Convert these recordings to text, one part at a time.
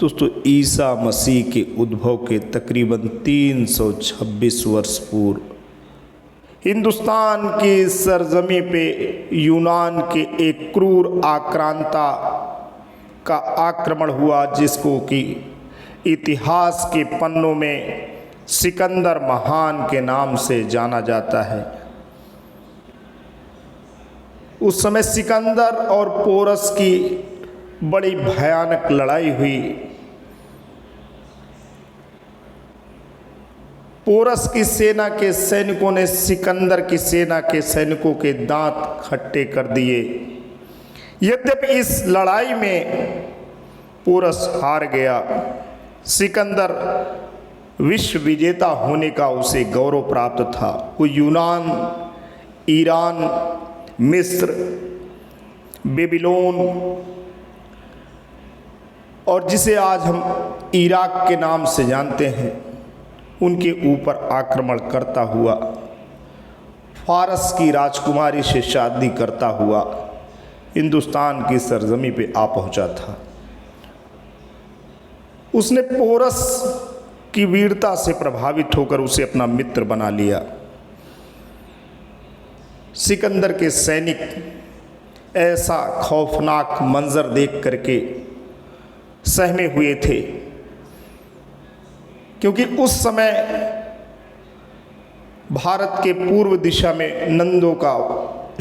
दोस्तों ईसा मसीह के उद्भव के तकरीबन 326 वर्ष पूर्व हिंदुस्तान की सरजमी पे यूनान के एक क्रूर आक्रांता का आक्रमण हुआ, जिसको कि इतिहास के पन्नों में सिकंदर महान के नाम से जाना जाता है। उस समय सिकंदर और पोरस की बड़ी भयानक लड़ाई हुई। पोरस की सेना के सैनिकों ने सिकंदर की सेना के सैनिकों के दांत खट्टे कर दिए। यद्यपि इस लड़ाई में पोरस हार गया, सिकंदर विश्व विजेता होने का उसे गौरव प्राप्त था। वो यूनान, ईरान, मिस्र, बेबीलोन और जिसे आज हम इराक के नाम से जानते हैं, उनके ऊपर आक्रमण करता हुआ फारस की राजकुमारी से शादी करता हुआ हिंदुस्तान की सरजमी पे आ पहुंचा था। उसने पोरस की वीरता से प्रभावित होकर उसे अपना मित्र बना लिया। सिकंदर के सैनिक ऐसा खौफनाक मंजर देख करके सहमे हुए थे, क्योंकि उस समय भारत के पूर्व दिशा में नंदों का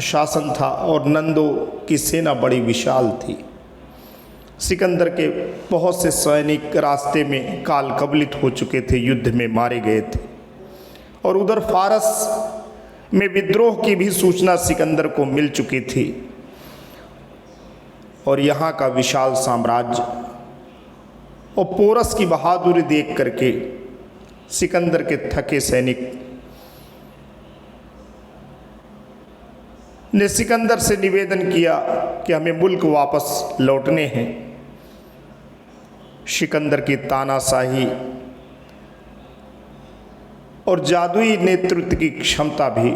शासन था और नंदों की सेना बड़ी विशाल थी। सिकंदर के बहुत से सैनिक रास्ते में काल कबलित हो चुके थे, युद्ध में मारे गए थे। और उधर फारस में विद्रोह की भी सूचना सिकंदर को मिल चुकी थी। और यहाँ का विशाल साम्राज्य और पोरस की बहादुरी देख करके सिकंदर के थके सैनिक ने सिकंदर से निवेदन किया कि हमें मुल्क वापस लौटने हैं। सिकंदर की तानाशाही और जादुई नेतृत्व की क्षमता भी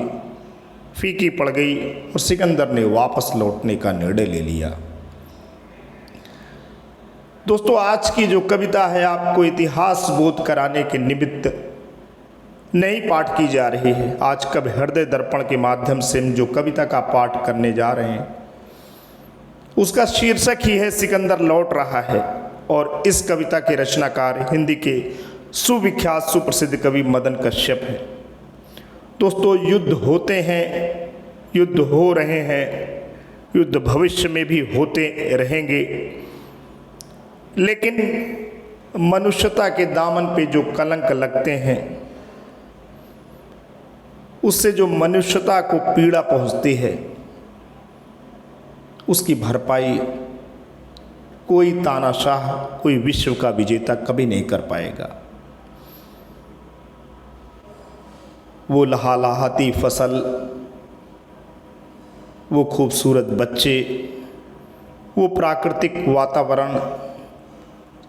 फीकी पड़ गई और सिकंदर ने वापस लौटने का निर्णय ले लिया। दोस्तों, आज की जो कविता है आपको इतिहास बोध कराने के निमित्त नई पाठ की जा रही है। आज कब हृदय दर्पण के माध्यम से हम जो कविता का पाठ करने जा रहे हैं, उसका शीर्षक ही है सिकंदर लौट रहा है। और इस कविता के रचनाकार हिंदी के सुविख्यात सुप्रसिद्ध कवि मदन कश्यप हैं। दोस्तों, युद्ध होते हैं, युद्ध हो रहे हैं, युद्ध भविष्य में भी होते रहेंगे, लेकिन मनुष्यता के दामन पे जो कलंक लगते हैं, उससे जो मनुष्यता को पीड़ा पहुंचती है, उसकी भरपाई कोई तानाशाह, कोई विश्व का विजेता कभी नहीं कर पाएगा। वो लहलहाती फसल, वो खूबसूरत बच्चे, वो प्राकृतिक वातावरण,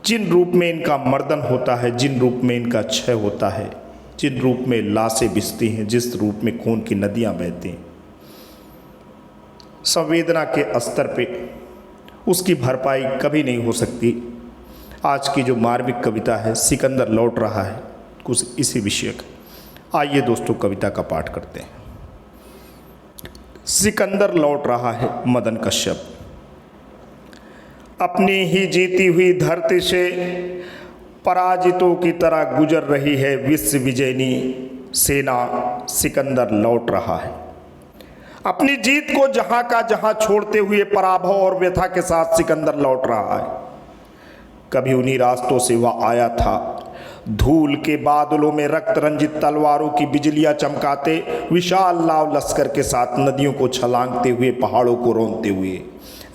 जिन रूप में इनका मर्दन होता है, जिन रूप में इनका क्षय होता है, जिन रूप में लाशें बिछती हैं, जिस रूप में खून की नदियां बहती हैं, संवेदना के स्तर पे उसकी भरपाई कभी नहीं हो सकती। आज की जो मार्मिक कविता है सिकंदर लौट रहा है, कुछ इसी विषय का। आइए दोस्तों कविता का पाठ करते हैं। सिकंदर लौट रहा है, मदन कश्यप। अपनी ही जीती हुई धरती से पराजितों की तरह गुजर रही है विश्व विजयनी सेना, सिकंदर लौट रहा है। अपनी जीत को जहां का जहां छोड़ते हुए पराभव और व्यथा के साथ सिकंदर लौट रहा है। कभी उन्हीं रास्तों से वह आया था, धूल के बादलों में रक्त रंजित तलवारों की बिजलियां चमकाते, विशाल लाव लश्कर के साथ नदियों को छलांगते हुए, पहाड़ों को रौंदते हुए,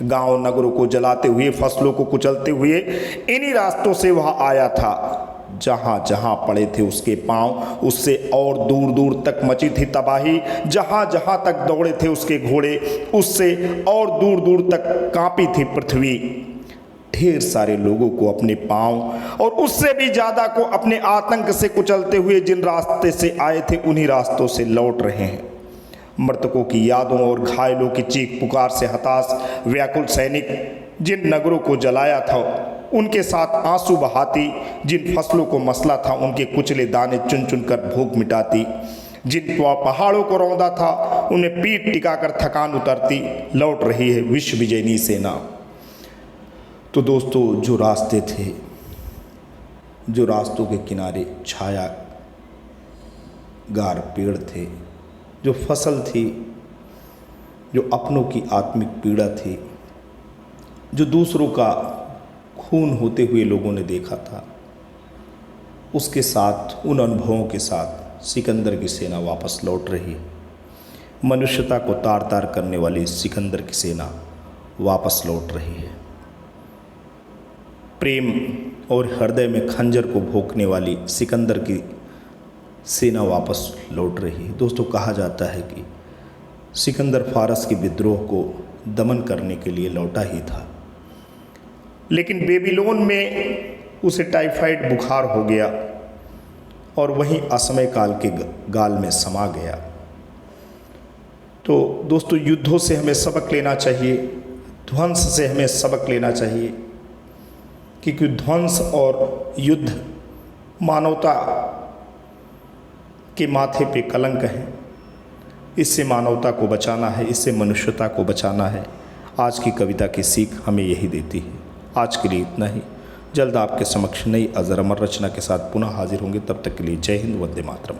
गांव नगरों को जलाते हुए, फसलों को कुचलते हुए। इन्हीं रास्तों से वह आया था। जहां जहां पड़े थे उसके पांव, उससे और दूर दूर तक मची थी तबाही। जहां जहां तक दौड़े थे उसके घोड़े, उससे और दूर दूर तक कांपी थी पृथ्वी। ढेर सारे लोगों को अपने पांव और उससे भी ज़्यादा को अपने आतंक से कुचलते हुए जिन रास्ते से आए थे, उन्हीं रास्तों से लौट रहे हैं। मृतकों की यादों और घायलों की चीख पुकार से हताश व्याकुल सैनिक जिन नगरों को जलाया था उनके साथ आंसू बहाती, जिन फसलों को मसला था उनके कुचले दाने चुन चुन कर भूख मिटाती, जिन पहाड़ों को रौंदा था उन्हें पीठ टिकाकर थकान उतरती, लौट रही है विश्व विजयनी सेना। तो दोस्तों, जो रास्ते थे, जो रास्तों के किनारे छाया गार पेड़ थे, जो फसल थी, जो अपनों की आत्मिक पीड़ा थी, जो दूसरों का खून होते हुए लोगों ने देखा था, उसके साथ, उन अनुभवों के साथ सिकंदर की सेना वापस लौट रही है। मनुष्यता को तार तार करने वाली सिकंदर की सेना वापस लौट रही है। प्रेम और हृदय में खंजर को भोंकने वाली सिकंदर की सेना वापस लौट रही है। दोस्तों, कहा जाता है कि सिकंदर फारस के विद्रोह को दमन करने के लिए लौटा ही था, लेकिन बेबीलोन में उसे टाइफाइड बुखार हो गया और वहीं असमय काल के गाल में समा गया। तो दोस्तों, युद्धों से हमें सबक लेना चाहिए, ध्वंस से हमें सबक लेना चाहिए, क्योंकि ध्वंस और युद्ध मानवता के माथे पे कलंक है। इससे मानवता को बचाना है, इससे मनुष्यता को बचाना है। आज की कविता की सीख हमें यही देती है। आज के लिए इतना ही। जल्द आपके समक्ष नई अजर अमर रचना के साथ पुनः हाजिर होंगे। तब तक के लिए जय हिंद, वंदे मातरम।